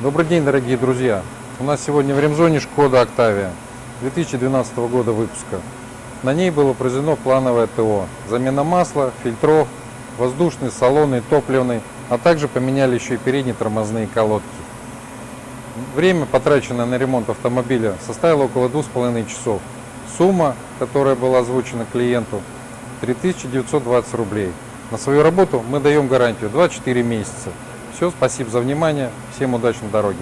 Добрый день, дорогие друзья! У нас сегодня в ремзоне Шкода Октавия 2012 года выпуска. На ней было произведено плановое ТО. Замена масла, фильтров, воздушный, салонный, топливный, а также поменяли еще и передние тормозные колодки. Время, потраченное на ремонт автомобиля, составило около 2,5 часов. Сумма, которая была озвучена клиенту, 3920 рублей. На свою работу мы даем гарантию 24 месяца. Все, спасибо за внимание, всем удачной дороги.